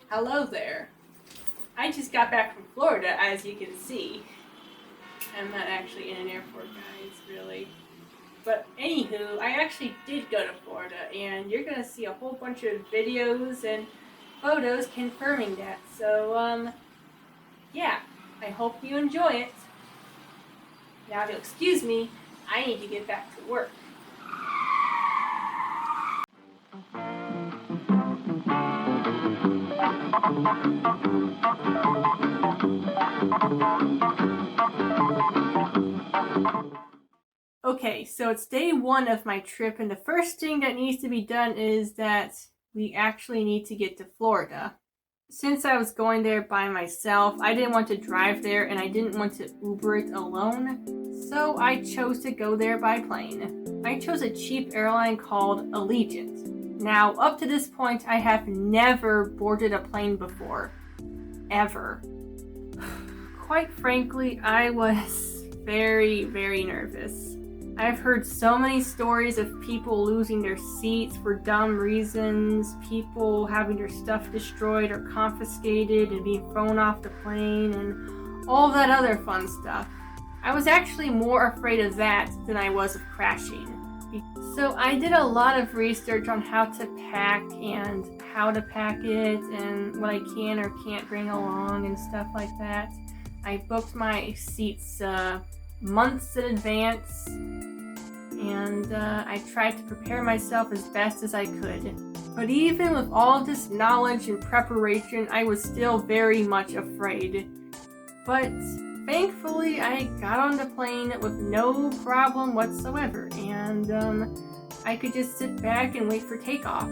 Hello there. I just got back from Florida, as you can see. I'm not actually in an airport, guys, really. But anywho, I actually did go to Florida, and you're gonna see a whole bunch of videos and photos confirming that. So, yeah, I hope you enjoy it. Now, if you'll excuse me, I need to get back to work. Okay, so it's day one of my trip, and the first thing that needs to be done is that we actually need to get to Florida. Since I was going there by myself, I didn't want to drive there and I didn't want to Uber it alone, so I chose to go there by plane. I chose a cheap airline called Allegiant. Now, up to this point, I have never boarded a plane before. Ever. Quite frankly, I was very, very nervous. I've heard so many stories of people losing their seats for dumb reasons, people having their stuff destroyed or confiscated and being thrown off the plane, and all that other fun stuff. I was actually more afraid of that than I was of crashing. So I did a lot of research on how to pack and how to pack it and what I can or can't bring along and stuff like that. I booked my seats months in advance, and I tried to prepare myself as best as I could. But even with all this knowledge and preparation, I was still very much afraid. But thankfully, I got on the plane with no problem whatsoever, and I could just sit back and wait for takeoff.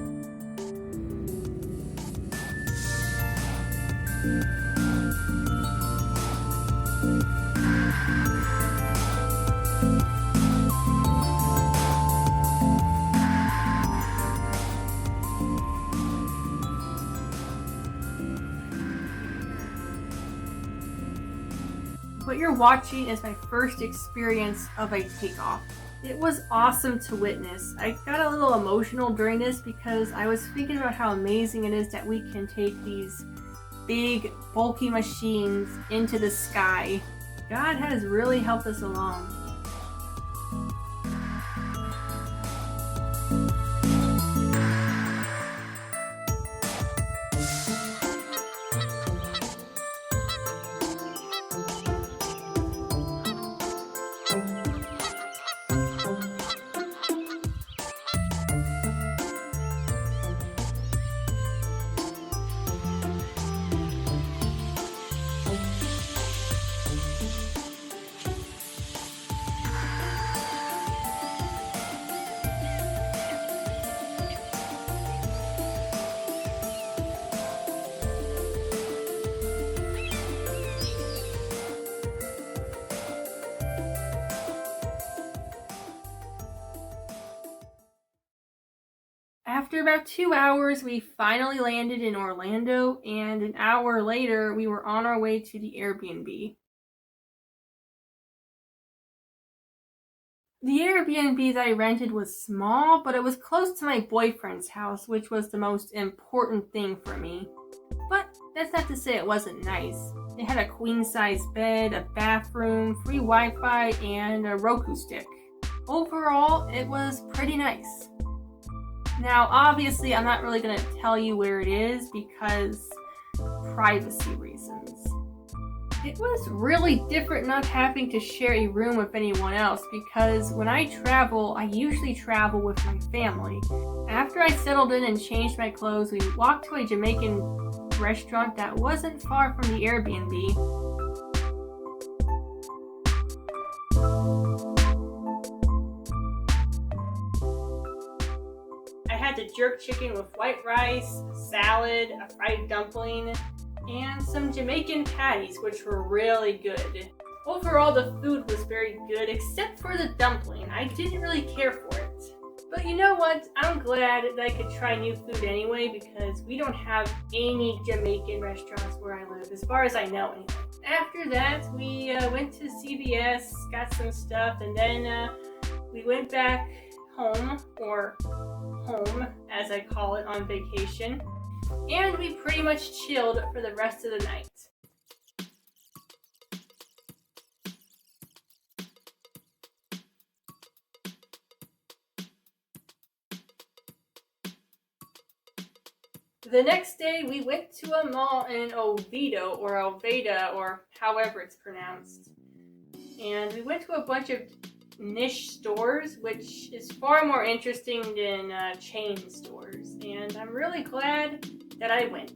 What you're watching is my first experience of a takeoff. It was awesome to witness. I got a little emotional during this because I was thinking about how amazing it is that we can take these big, bulky machines into the sky. God has really helped us along. After about 2 hours, we finally landed in Orlando, and an hour later, we were on our way to the Airbnb. The Airbnb that I rented was small, but it was close to my boyfriend's house, which was the most important thing for me. But that's not to say it wasn't nice. It had a queen-size bed, a bathroom, free Wi-Fi, and a Roku stick. Overall, it was pretty nice. Now, obviously, I'm not really going to tell you where it is because privacy reasons. It was really different not having to share a room with anyone else because when I travel, I usually travel with my family. After I settled in and changed my clothes, we walked to a Jamaican restaurant that wasn't far from the Airbnb. The jerk chicken with white rice, salad, a fried dumpling, and some Jamaican patties, which were really good. Overall, the food was very good, except for the dumpling. I didn't really care for it. But you know what? I'm glad that I could try new food anyway, because we don't have any Jamaican restaurants where I live, as far as I know anyway. After that, we went to CVS, got some stuff, and then we went back home, or home as I call it on vacation. and we pretty much chilled for the rest of the night. The next day, we went to a mall in Oviedo, or Alveda, or however it's pronounced. And we went to a bunch of niche stores, which is far more interesting than chain stores. And I'm really glad that I went.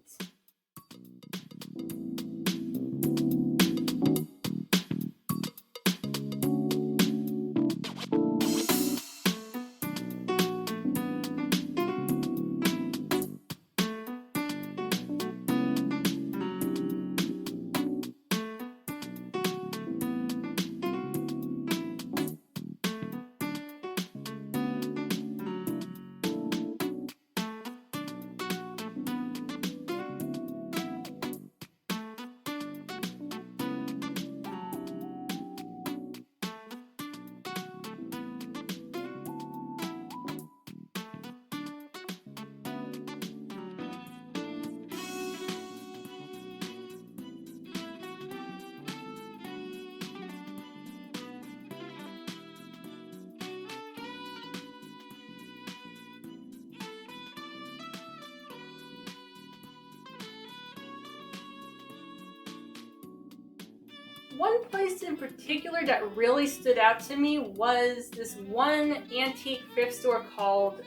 One place in particular that really stood out to me was this one antique thrift store called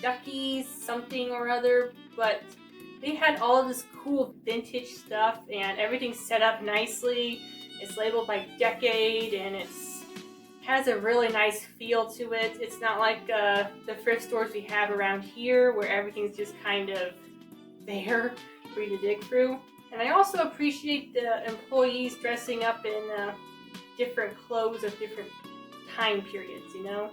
Ducky's something or other, but they had all of this cool vintage stuff and everything's set up nicely. It's labeled by decade and it has a really nice feel to it. It's not like the thrift stores we have around here where everything's just kind of there for you to dig through. And I also appreciate the employees dressing up in different clothes of different time periods, you know?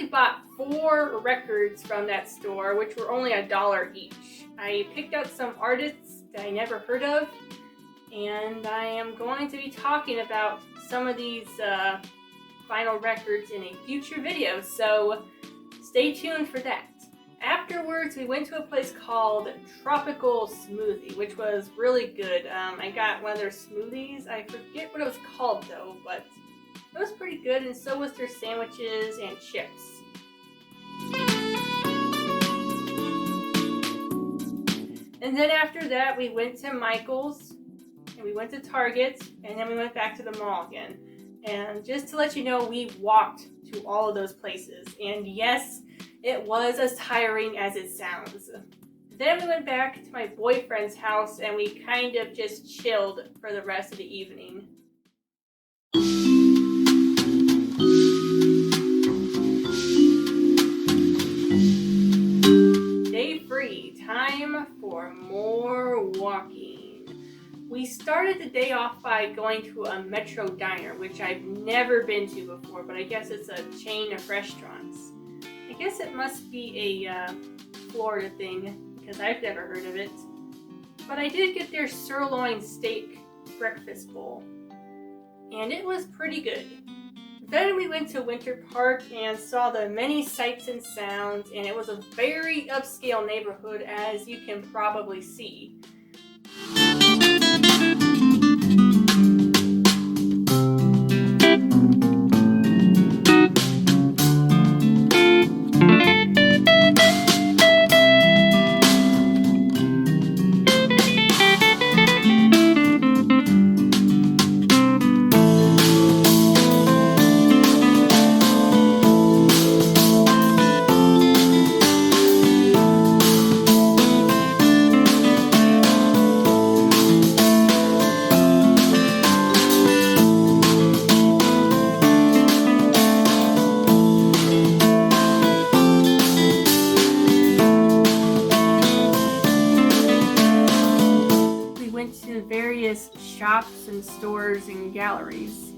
Bought 4 records from that store, which were only $1 each. I picked out some artists that I never heard of, and I am going to be talking about some of these vinyl records in a future video, so stay tuned for that. Afterwards, we went to a place called Tropical Smoothie, which was really good. I got one of their smoothies. I forget what it was called though, but it was pretty good, and so was their sandwiches and chips. And then after that, we went to Michael's, and we went to Target, and then we went back to the mall again. And just to let you know, we walked to all of those places. And yes, it was as tiring as it sounds. Then we went back to my boyfriend's house, and we kind of just chilled for the rest of the evening. Time for more walking. We started the day off by going to a Metro Diner, which I've never been to before, but I guess it's a chain of restaurants. I guess it must be a Florida thing, because I've never heard of it. But I did get their sirloin steak breakfast bowl, and it was pretty good. Then we went to WINTERPARK and saw the many sights and sounds, and it was a very upscale neighborhood, as you can probably see. into various shops and stores and galleries.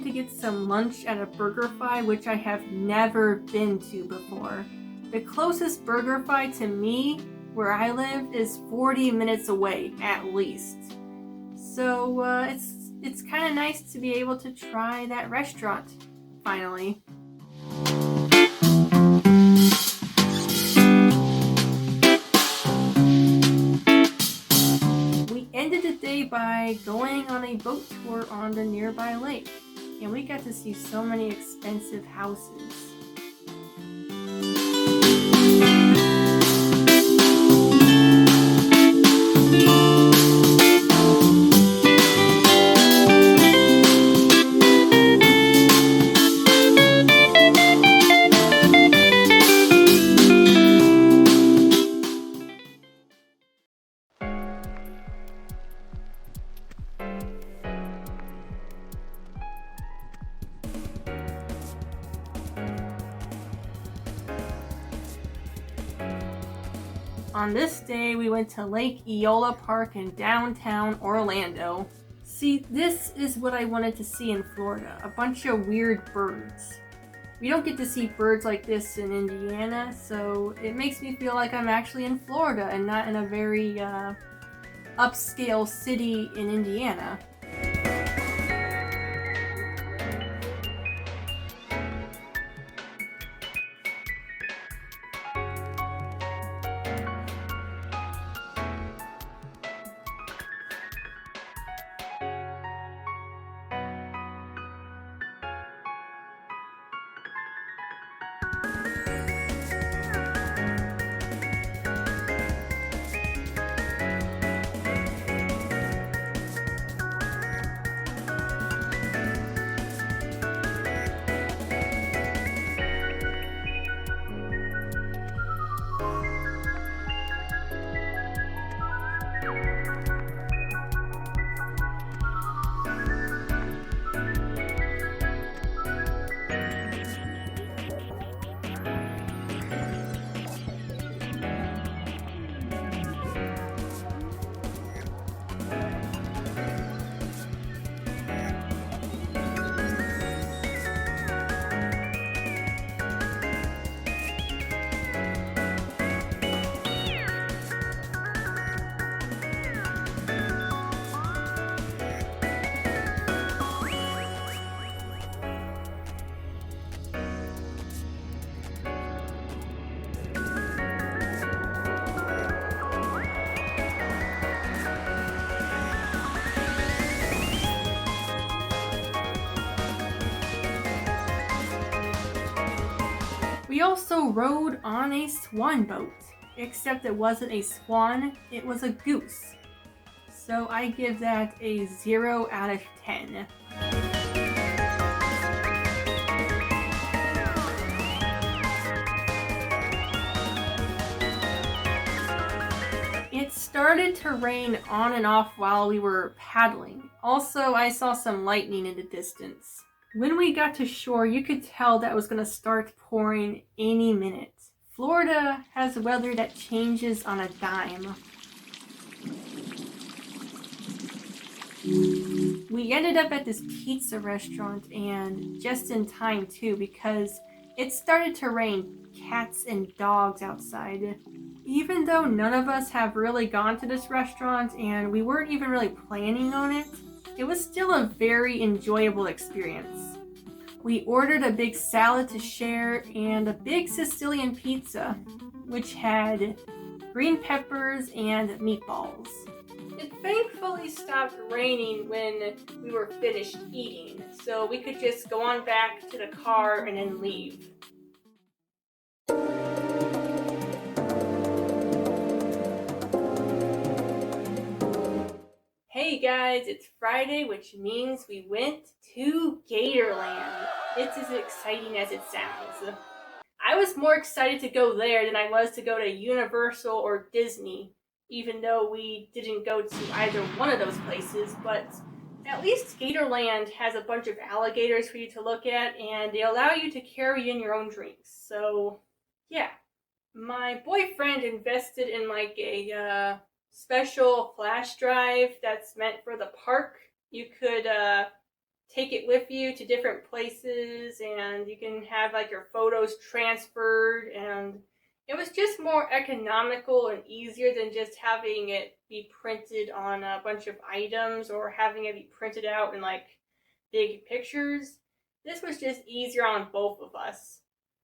To get some lunch at a BurgerFi, which I have never been to before. The closest BurgerFi to me, where I live, is 40 minutes away at least. So it's kind of nice to be able to try that restaurant finally. We ended the day by going on a boat tour on the nearby lake. And we got to see so many expensive houses. On this day, we went to Lake ELOA Park in downtown Orlando. See, this is what I wanted to see in Florida, a bunch of weird birds. We don't get to see birds like this in Indiana, so it makes me feel like I'm actually in Florida and not in a very upscale city in Indiana. We also rode on a swan boat, except it wasn't a swan, it was a goose. So I give that a 0 out of 10. It started to rain on and off while we were paddling. Also, I saw some lightning in the distance. When we got to shore, you could tell that it was going to start pouring any minute. Florida has weather that changes on a dime. We ended up at this pizza restaurant, and just in time too, because it started to rain cats and dogs outside. Even though none of us have really gone to this restaurant and we weren't even really planning on it, it was still a very enjoyable experience. We ordered a big salad to share and a big Sicilian pizza, which had green peppers and meatballs. It thankfully stopped raining when we were finished eating, so we could just go on back to the car and then leave. Hey guys, it's Friday, which means we went to GATORLAND. It's as exciting as it sounds. I was more excited to go there than I was to go to Universal or Disney, even though we didn't go to either one of those places, but at least GATORLAND has a bunch of alligators for you to look at, and they allow you to carry in your own drinks. So, yeah. My boyfriend invested in like a special flash drive that's meant for the park. You could take it with you to different places, and you can have like your photos transferred, and it was just more economical and easier than just having it be printed on a bunch of items or having it be printed out in like big pictures. This was just easier on both of us.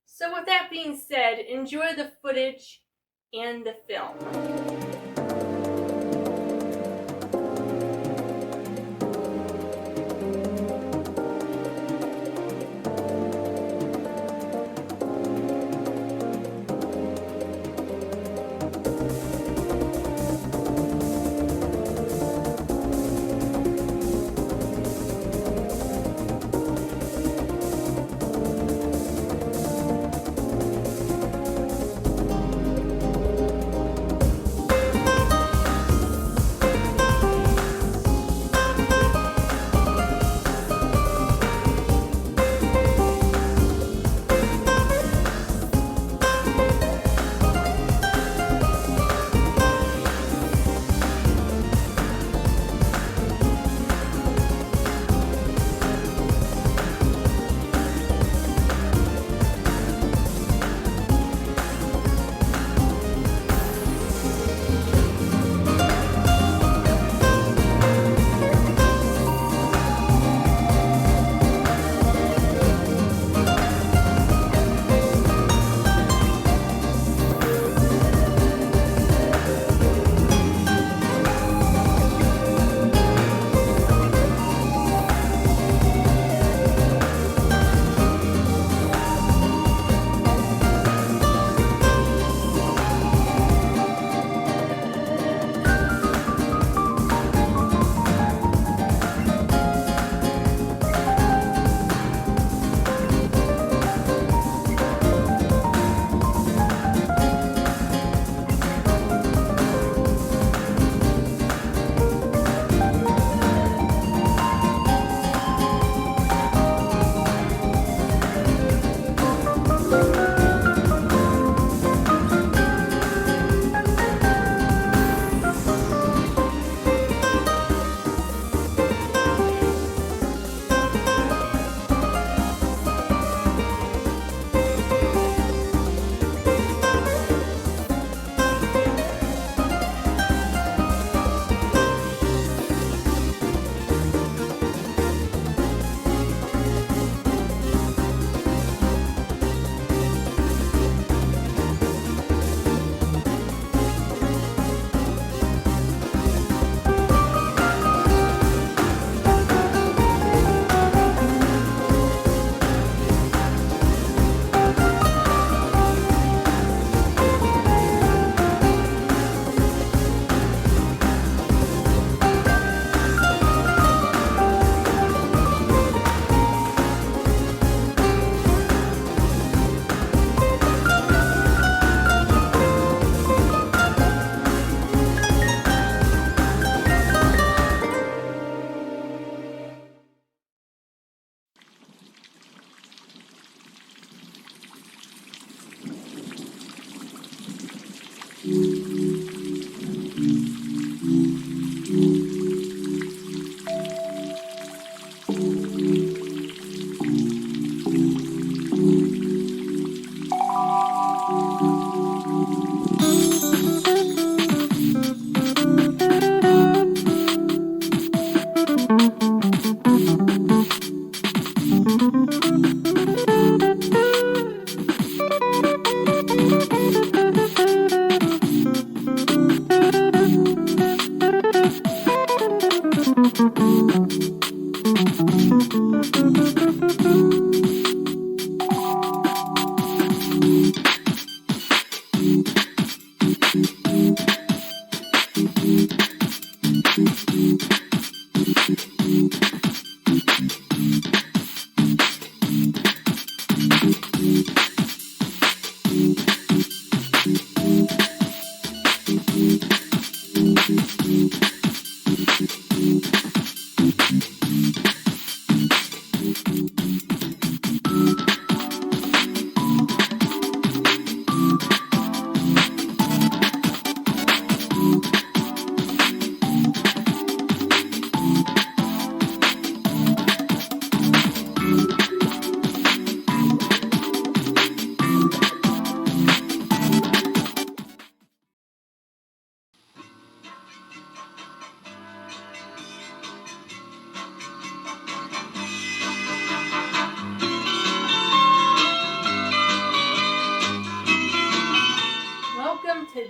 So with that being said, enjoy the footage and the film.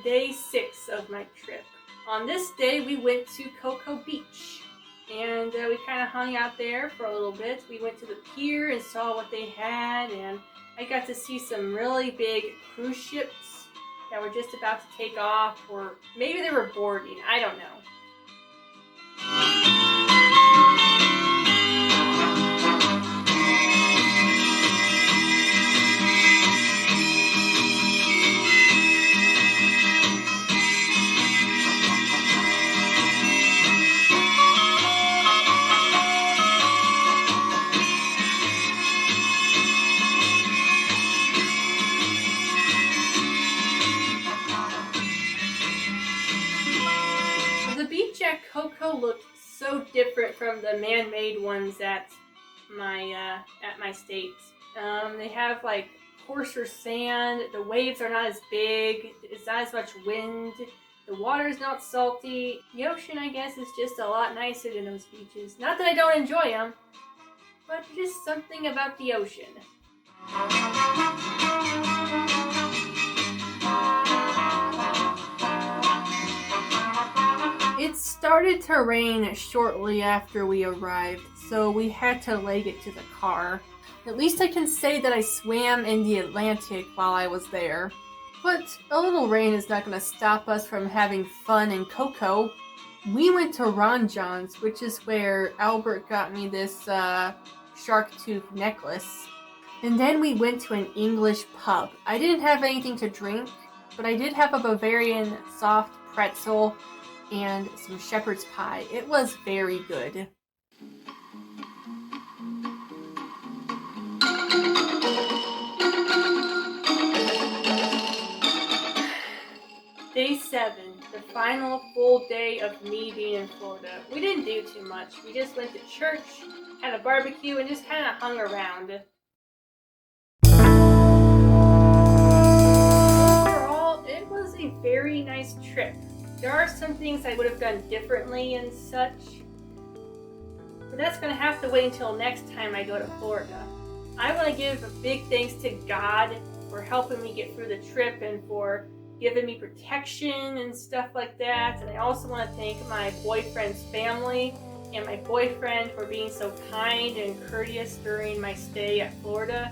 day 6 of my trip. On this day, we went to Cocoa Beach, and we kind of hung out there for a little bit. We went to the pier and saw what they had, and I got to see some really big cruise ships that were just about to take off, or maybe they were boarding, I don't know. Cocoa looked so different from the man-made ones at my state. They have like coarser sand, the waves are not as big, it's not as much wind, the water is not salty. The ocean, I guess, is just a lot nicer than those beaches. Not that I don't enjoy them, but just something about the ocean. It started to rain shortly after we arrived, so we had to leg it to the car. At least I can say that I swam in the Atlantic while I was there. But a little rain is not going to stop us from having fun in Cocoa. We went to Ron John's, which is where Albert got me this shark tooth necklace. And then we went to an English pub. I didn't have anything to drink, but I did have a Bavarian soft pretzel and some shepherd's pie. It was very good. Day 7, the final full day of me being in Florida. We didn't do too much. We just went to church, had a barbecue, and just kind of hung around. Overall, it was a very nice trip. There are some things I would have done differently and such, but that's going to have to wait until next time I go to Florida. I want to give a big thanks to God for helping me get through the trip and for giving me protection and stuff like that. And I also want to thank my boyfriend's family and my boyfriend for being so kind and courteous during my stay at Florida.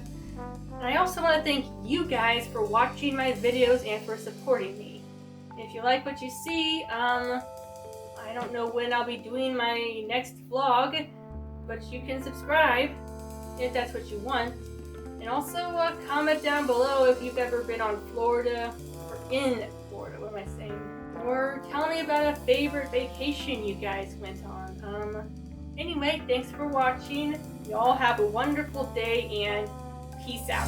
And I also want to thank you guys for watching my videos and for supporting me. If you like what you see, I don't know when I'll be doing my next vlog, but you can subscribe if that's what you want. And also comment down below if you've ever been on Florida, or in Florida, what am I saying? Or tell me about a favorite vacation you guys went on. Anyway, thanks for watching. Y'all have a wonderful day and peace out.